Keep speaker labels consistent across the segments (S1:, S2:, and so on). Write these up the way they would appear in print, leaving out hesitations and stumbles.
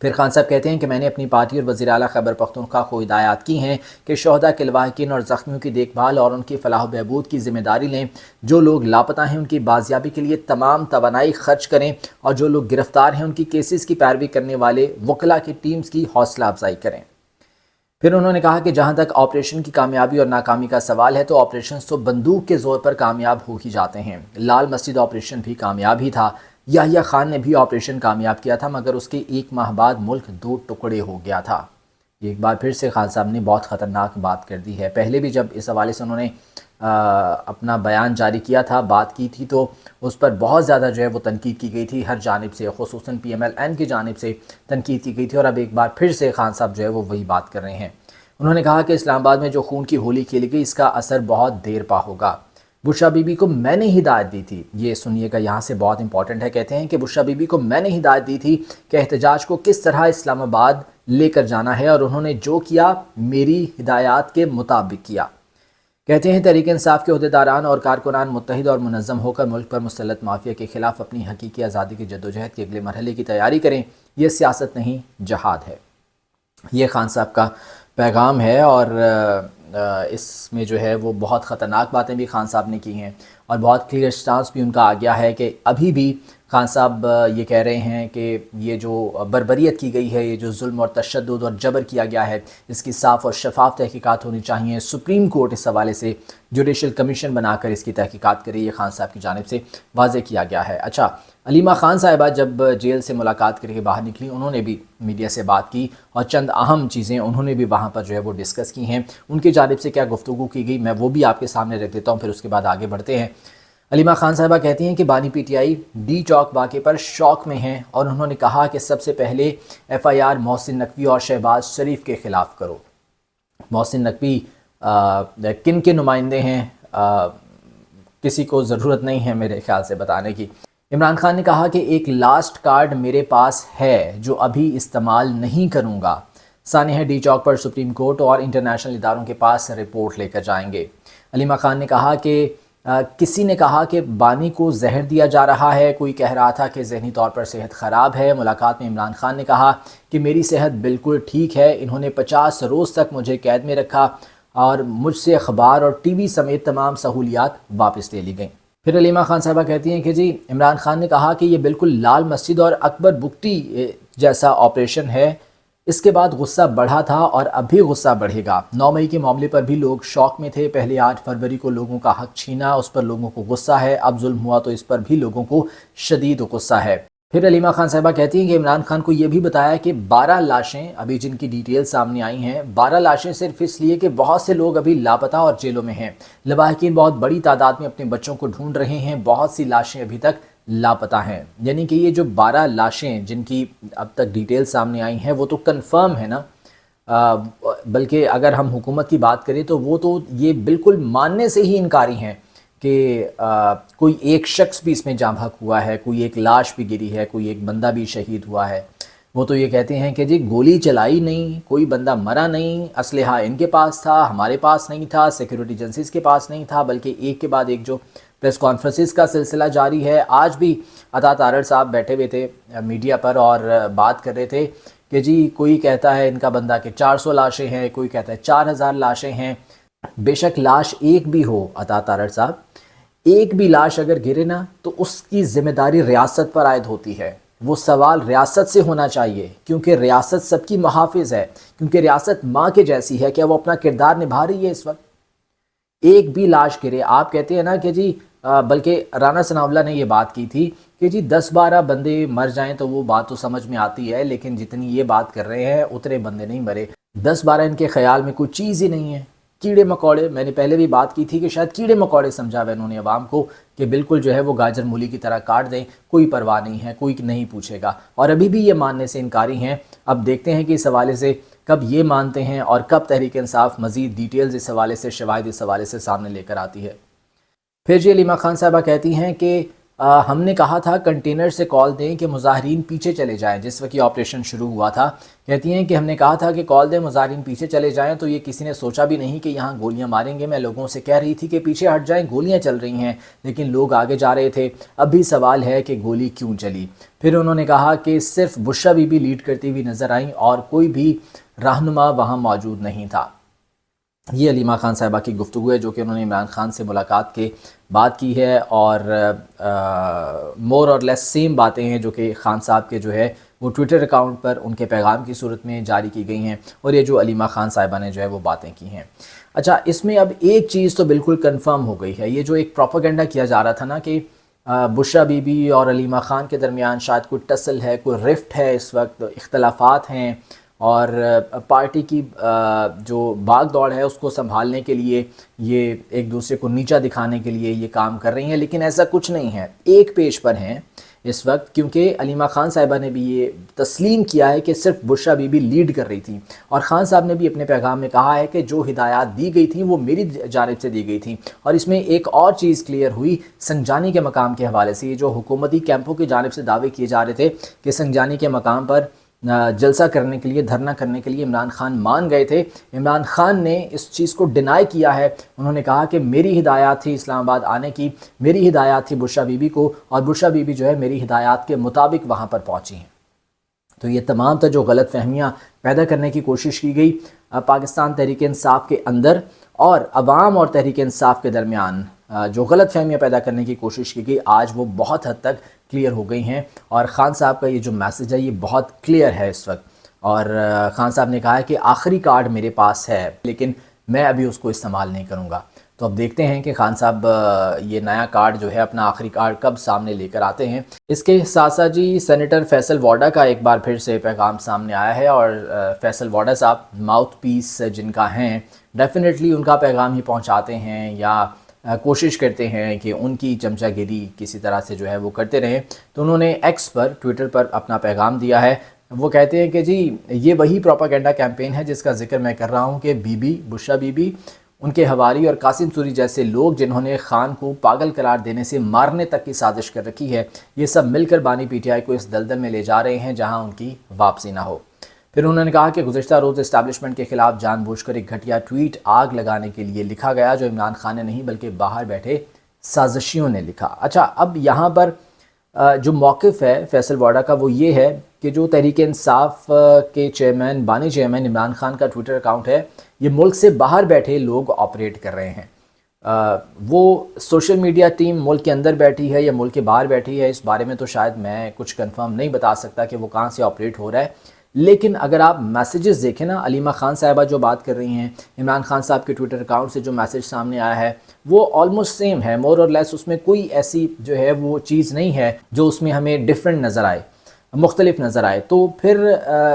S1: پھر خان صاحب کہتے ہیں کہ میں نے اپنی پارٹی اور وزیر اعلیٰ خیبر پختونخوا کو ہدایات کی ہیں کہ شہداء کے لواحقین اور زخمیوں کی دیکھ بھال اور ان کی فلاح و بہبود کی ذمہ داری لیں، جو لوگ لاپتہ ہیں ان کی بازیابی کے لیے تمام توانائی خرچ کریں، اور جو لوگ گرفتار ہیں ان کی کیسز کی پیروی کرنے والے وکلاء کی ٹیمز کی حوصلہ افزائی کریں۔ پھر انہوں نے کہا کہ جہاں تک آپریشن کی کامیابی اور ناکامی کا سوال ہے تو آپریشنز تو بندوق کے زور پر کامیاب ہو ہی جاتے ہیں۔ لال مسجد آپریشن بھی کامیاب ہی تھا، یحییٰ خان نے بھی آپریشن کامیاب کیا تھا، مگر اس کے 1 ماہ بعد ملک 2 ٹکڑے ہو گیا تھا۔ یہ ایک بار پھر سے خان صاحب نے بہت خطرناک بات کر دی ہے۔ پہلے بھی جب اس حوالے سے انہوں نے اپنا بیان جاری کیا تھا، بات کی تھی، تو اس پر بہت زیادہ جو ہے وہ تنقید کی گئی تھی ہر جانب سے، خصوصاً پی ایم ایل این کی جانب سے تنقید کی گئی تھی، اور اب ایک بار پھر سے خان صاحب جو ہے وہ وہی بات کر رہے ہیں۔ انہوں نے کہا کہ اسلام آباد میں جو خون کی ہولی کھیلی گئی اس کا اثر بہت دیر پا ہوگا۔ بشرا بی بی کو میں نے ہدایت دی تھی، یہ سنیے گا، یہاں سے بہت امپورٹنٹ ہے۔ کہتے ہیں کہ بشرا بی بی کو میں نے ہدایت دی تھی کہ احتجاج کو کس طرح اسلام آباد لے کر جانا ہے، اور انہوں نے جو کیا میری ہدایات کے مطابق کیا۔ کہتے ہیں تحریک انصاف کے عہدیداران اور کارکنان متحد اور منظم ہو کر ملک پر مسلط مافیا کے خلاف اپنی حقیقی آزادی کی جدوجہد کے اگلے مرحلے کی تیاری کریں، یہ سیاست نہیں جہاد ہے۔ یہ خان صاحب کا پیغام ہے، اور اس میں جو ہے وہ بہت خطرناک باتیں بھی خان صاحب نے کی ہیں، اور بہت کلیئر سٹانس بھی ان کا آ گیا ہے کہ ابھی بھی خان صاحب یہ کہہ رہے ہیں کہ یہ جو بربریت کی گئی ہے، یہ جو ظلم اور تشدد اور جبر کیا گیا ہے، اس کی صاف اور شفاف تحقیقات ہونی چاہیے۔ سپریم کورٹ اس حوالے سے جوڈیشل کمیشن بنا کر اس کی تحقیقات کرے، یہ خان صاحب کی جانب سے واضح کیا گیا ہے۔ اچھا، علیمہ خان صاحبہ جب جیل سے ملاقات کر کے باہر نکلی، انہوں نے بھی میڈیا سے بات کی، اور چند اہم چیزیں انہوں نے بھی وہاں پر جو ہے وہ ڈسکس کی ہیں۔ ان کی جانب سے کیا گفتگو کی گئی میں وہ بھی آپ کے سامنے رکھ دیتا ہوں، پھر اس کے بعد آگے بڑھتے ہیں۔ علیمہ خان صاحبہ کہتی ہیں کہ بانی پی ٹی آئی ڈی چوک واقعے پر شوق میں ہیں، اور انہوں نے کہا کہ سب سے پہلے F I R Mohsin Naqvi اور شہباز شریف کے خلاف کرو۔ محسن نقوی کن کے نمائندے ہیں کسی کو ضرورت نہیں ہے میرے خیال سے بتانے کی۔ عمران خان نے کہا کہ ایک لاسٹ کارڈ میرے پاس ہے جو ابھی استعمال نہیں کروں گا، سانحہ ڈی چوک پر سپریم کورٹ اور انٹرنیشنل اداروں کے پاس رپورٹ لے کر جائیں گے۔ علیمہ خان نے کہا کہ کسی نے کہا کہ بانی کو زہر دیا جا رہا ہے، کوئی کہہ رہا تھا کہ ذہنی طور پر صحت خراب ہے۔ ملاقات میں عمران خان نے کہا کہ میری صحت بالکل ٹھیک ہے، انہوں نے 50 روز تک مجھے قید میں رکھا اور مجھ سے اخبار اور ٹی وی سمیت تمام سہولیات واپس لے لی گئیں۔ پھر علیمہ خان صاحبہ کہتی ہیں کہ جی عمران خان نے کہا کہ یہ بالکل لال مسجد اور اکبر بگٹی جیسا آپریشن ہے، اس کے بعد غصہ بڑھا تھا اور اب بھی غصہ بڑھے گا۔ 9 مئی کے معاملے پر بھی لوگ شوق میں تھے، پہلے 8 فروری کو لوگوں کا حق چھینا، اس پر لوگوں کو غصہ ہے، اب ظلم ہوا تو اس پر بھی لوگوں کو شدید غصہ ہے۔ پھر علیمہ خان صاحبہ کہتی ہیں کہ عمران خان کو یہ بھی بتایا کہ 12 لاشیں ابھی جن کی ڈیٹیل سامنے آئی ہیں، 12 لاشیں صرف اس لیے کہ بہت سے لوگ ابھی لاپتہ اور جیلوں میں ہیں، لواحقین بہت بڑی تعداد میں اپنے بچوں کو ڈھونڈ رہے ہیں، بہت سی لاشیں ابھی تک لاپتہ ہیں۔ یعنی کہ یہ جو 12 لاشیں جن کی اب تک ڈیٹیل سامنے آئی ہیں وہ تو کنفرم ہے نا، بلکہ اگر ہم حکومت کی بات کریں تو وہ تو یہ بالکل ماننے سے ہی انکاری ہیں کہ کوئی ایک شخص بھی اس میں جاں بحق ہوا ہے، کوئی ایک لاش بھی گری ہے، کوئی ایک بندہ بھی شہید ہوا ہے۔ وہ تو یہ کہتے ہیں کہ جی گولی چلائی نہیں، کوئی بندہ مرا نہیں، اسلحہ ان کے پاس تھا، ہمارے پاس نہیں تھا، سیکیورٹی ایجنسیز کے پاس نہیں تھا، بلکہ ایک کے بعد ایک جو پریس کانفرنسز کا سلسلہ جاری ہے۔ آج بھی عطا تارڑ صاحب بیٹھے ہوئے تھے میڈیا پر اور بات کر رہے تھے کہ جی کوئی کہتا ہے ان کا بندہ کہ 400 لاشیں ہیں، کوئی کہتا ہے 4000 لاشیں ہیں۔ بے شک لاش ایک بھی ہو عطا تارڑ صاحب، ایک بھی لاش اگر گرے نا تو اس کی ذمہ داری ریاست پر عائد ہوتی ہے، وہ سوال ریاست سے ہونا چاہیے، کیونکہ ریاست سب کی محافظ ہے، کیونکہ ریاست ماں کے جیسی ہے۔ کیا وہ اپنا کردار نبھا رہی ہے اس وقت؟ ایک بھی لاش گرے، آپ کہتے ہیں نا کہ جی بلکہ رانا ثناء اللہ نے یہ بات کی تھی کہ جی 10-12 بندے مر جائیں تو وہ بات تو سمجھ میں آتی ہے، لیکن جتنی یہ بات کر رہے ہیں اتنے بندے نہیں مرے، 10-12 ان کے خیال میں کوئی چیز ہی نہیں ہے۔ کیڑے مکوڑے، میں نے پہلے بھی بات کی تھی کہ شاید کیڑے مکوڑے سمجھا ہوا انہوں نے عوام کو کہ بالکل جو ہے وہ گاجر مولی کی طرح کاٹ دیں، کوئی پرواہ نہیں ہے، کوئی نہیں پوچھے گا، اور ابھی بھی یہ ماننے سے انکاری ہیں۔ اب دیکھتے ہیں کہ اس حوالے سے کب یہ مانتے ہیں اور کب تحریک انصاف مزید ڈیٹیلز اس حوالے سے، شواہد اس حوالے سے سامنے لے کر آتی ہے۔ پھر جی علیمہ خان صاحبہ کہتی ہیں کہ ہم نے کہا تھا کنٹینر سے کال دیں کہ مظاہرین پیچھے چلے جائیں جس وقت یہ آپریشن شروع ہوا تھا. کہتی ہیں کہ ہم نے کہا تھا کہ کال دیں مظاہرین پیچھے چلے جائیں تو یہ کسی نے سوچا بھی نہیں کہ یہاں گولیاں ماریں گے. میں لوگوں سے کہہ رہی تھی کہ پیچھے ہٹ جائیں, گولیاں چل رہی ہیں, لیکن لوگ آگے جا رہے تھے. اب بھی سوال ہے کہ گولی کیوں چلی. پھر انہوں نے کہا کہ صرف بشرا بی بی لیڈ کرتی ہوئی نظر آئیں اور کوئی بھی رہنما وہاں موجود نہیں تھا. یہ علیمہ خان صاحبہ کی گفتگو ہے جو کہ انہوں نے عمران خان سے ملاقات کے بعد کی ہے, اور مور اور لیس سیم باتیں ہیں جو کہ خان صاحب کے جو ہے وہ ٹویٹر اکاؤنٹ پر ان کے پیغام کی صورت میں جاری کی گئی ہیں, اور یہ جو علیمہ خان صاحبہ نے جو ہے وہ باتیں کی ہیں. اچھا, اس میں اب ایک چیز تو بالکل کنفرم ہو گئی ہے. یہ جو ایک پروپیگنڈا کیا جا رہا تھا نا کہ بشرا بی بی اور علیمہ خان کے درمیان شاید کوئی ٹسل ہے, کوئی رفٹ ہے, اس وقت اختلافات ہیں, اور پارٹی کی جو بھاگ دوڑ ہے اس کو سنبھالنے کے لیے یہ ایک دوسرے کو نیچا دکھانے کے لیے یہ کام کر رہی ہیں. لیکن ایسا کچھ نہیں ہے, ایک پیج پر ہیں اس وقت, کیونکہ علیمہ خان صاحبہ نے بھی یہ تسلیم کیا ہے کہ صرف بشرا بی بی لیڈ کر رہی تھیں, اور خان صاحب نے بھی اپنے پیغام میں کہا ہے کہ جو ہدایات دی گئی تھیں وہ میری جانب سے دی گئی تھیں. اور اس میں ایک اور چیز کلیئر ہوئی سنجانی کے مقام کے حوالے سے. یہ جو حکومتی کیمپوں کی جانب سے دعوے کیے جا رہے تھے کہ سنجانی کے مقام پر جلسہ کرنے کے لیے, دھرنا کرنے کے لیے عمران خان مان گئے تھے, عمران خان نے اس چیز کو ڈینائی کیا ہے. انہوں نے کہا کہ میری ہدایات تھی اسلام آباد آنے کی, میری ہدایات تھی بشرا بی بی کو, اور بشرا بی بی جو ہے میری ہدایات کے مطابق وہاں پر پہنچی ہیں. تو یہ تمام تا جو غلط فہمیاں پیدا کرنے کی کوشش کی گئی پاکستان تحریک انصاف کے اندر اور عوام اور تحریک انصاف کے درمیان, جو غلط فہمیاں پیدا کرنے کی کوشش کی گئی, آج وہ بہت حد تک کلیئر ہو گئی ہیں. اور خان صاحب کا یہ جو میسج ہے یہ بہت کلیئر ہے اس وقت, اور خان صاحب نے کہا ہے کہ آخری کارڈ میرے پاس ہے لیکن میں ابھی اس کو استعمال نہیں کروں گا. تو اب دیکھتے ہیں کہ خان صاحب یہ نیا کارڈ جو ہے اپنا آخری کارڈ کب سامنے لے کر آتے ہیں. اس کے ساتھ ساتھ جی سینیٹر فیصل واڈا کا ایک بار پھر سے پیغام سامنے آیا ہے, اور فیصل واڈا صاحب ماؤتھ پیس جن کا ہیں ڈیفینیٹلی ان کا پیغام ہی پہنچاتے ہیں یا کوشش کرتے ہیں کہ ان کی چمچہ گیری کسی طرح سے جو ہے وہ کرتے رہیں. تو انہوں نے ایکس پر, ٹویٹر پر اپنا پیغام دیا ہے. وہ کہتے ہیں کہ جی یہ وہی پروپیگنڈا کیمپین ہے جس کا ذکر میں کر رہا ہوں کہ be be, Bushra be be, ان کے حواری اور قاسم سوری جیسے لوگ جنہوں نے خان کو پاگل قرار دینے سے مارنے تک کی سازش کر رکھی ہے, یہ سب مل کر بانی پی ٹی آئی کو اس دلدل میں لے جا رہے ہیں جہاں ان کی واپسی نہ ہو. پھر انہوں نے کہا کہ گزشتہ روز اسٹیبلشمنٹ کے خلاف جان بوجھ کر ایک گھٹیا ٹویٹ آگ لگانے کے لیے لکھا گیا جو عمران خان نے نہیں بلکہ باہر بیٹھے سازشیوں نے لکھا. اچھا, اب یہاں پر جو موقف ہے فیصل واڈا کا وہ یہ ہے کہ جو تحریک انصاف کے چیئرمین, بانی چیئرمین عمران خان کا ٹویٹر اکاؤنٹ ہے یہ ملک سے باہر بیٹھے لوگ آپریٹ کر رہے ہیں. وہ سوشل میڈیا ٹیم ملک کے اندر بیٹھی ہے یا ملک کے باہر بیٹھی ہے اس بارے میں تو شاید میں کچھ کنفرم نہیں بتا سکتا کہ وہ کہاں سے آپریٹ ہو رہا ہے. لیکن اگر آپ میسیجز دیکھیں نا, علیمہ خان صاحبہ جو بات کر رہی ہیں, عمران خان صاحب کے ٹویٹر اکاؤنٹ سے جو میسیج سامنے آیا ہے وہ آلموسٹ سیم ہے, مور اور لیس. اس میں کوئی ایسی جو ہے وہ چیز نہیں ہے جو اس میں ہمیں ڈیفرنٹ نظر آئے, مختلف نظر آئے. تو پھر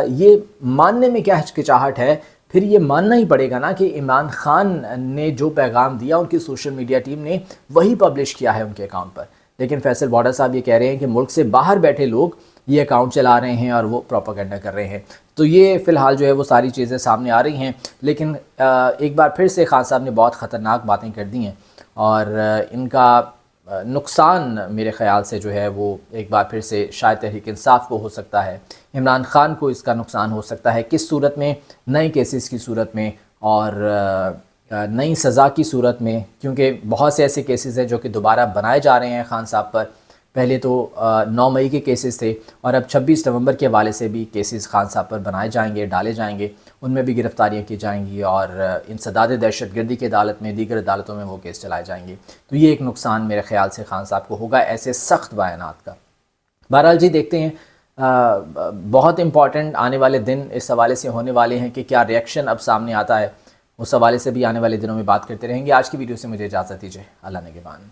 S1: یہ ماننے میں کیا ہچکچاہٹ ہے, پھر یہ ماننا ہی پڑے گا نا کہ عمران خان نے جو پیغام دیا ان کی سوشل میڈیا ٹیم نے وہی پبلش کیا ہے ان کے اکاؤنٹ پر. لیکن فیصل واڈا صاحب یہ کہہ رہے ہیں کہ ملک سے باہر بیٹھے لوگ یہ اکاؤنٹ چلا رہے ہیں اور وہ پروپیگنڈا کر رہے ہیں. تو یہ فی الحال جو ہے وہ ساری چیزیں سامنے آ رہی ہیں. لیکن ایک بار پھر سے خان صاحب نے بہت خطرناک باتیں کر دی ہیں, اور ان کا نقصان میرے خیال سے جو ہے وہ ایک بار پھر سے شاید تحریک انصاف کو ہو سکتا ہے, عمران خان کو اس کا نقصان ہو سکتا ہے. کس صورت میں؟ نئے کیسز کی صورت میں اور نئی سزا کی صورت میں, کیونکہ بہت سے ایسے کیسز ہیں جو کہ دوبارہ بنائے جا رہے ہیں خان صاحب پر. پہلے تو 9 مئی کے کیسز تھے اور اب 26 نومبر کے حوالے سے بھی کیسز خان صاحب پر بنائے جائیں گے, ڈالے جائیں گے, ان میں بھی گرفتاریاں کی جائیں گی اور انسداد دہشت گردی کی عدالت میں, دیگر عدالتوں میں وہ کیس چلائے جائیں گے. تو یہ ایک نقصان میرے خیال سے خان صاحب کو ہوگا ایسے سخت بیانات کا. بہرحال جی دیکھتے ہیں, بہت امپورٹنٹ آنے والے دن اس حوالے سے ہونے والے ہیں کہ کیا ریئیکشن اب سامنے آتا ہے, اس حوالے سے بھی آنے والے دنوں میں بات کرتے رہیں گے. آج کی ویڈیو سے مجھے اجازت دیجیے, اللہ نگہبان.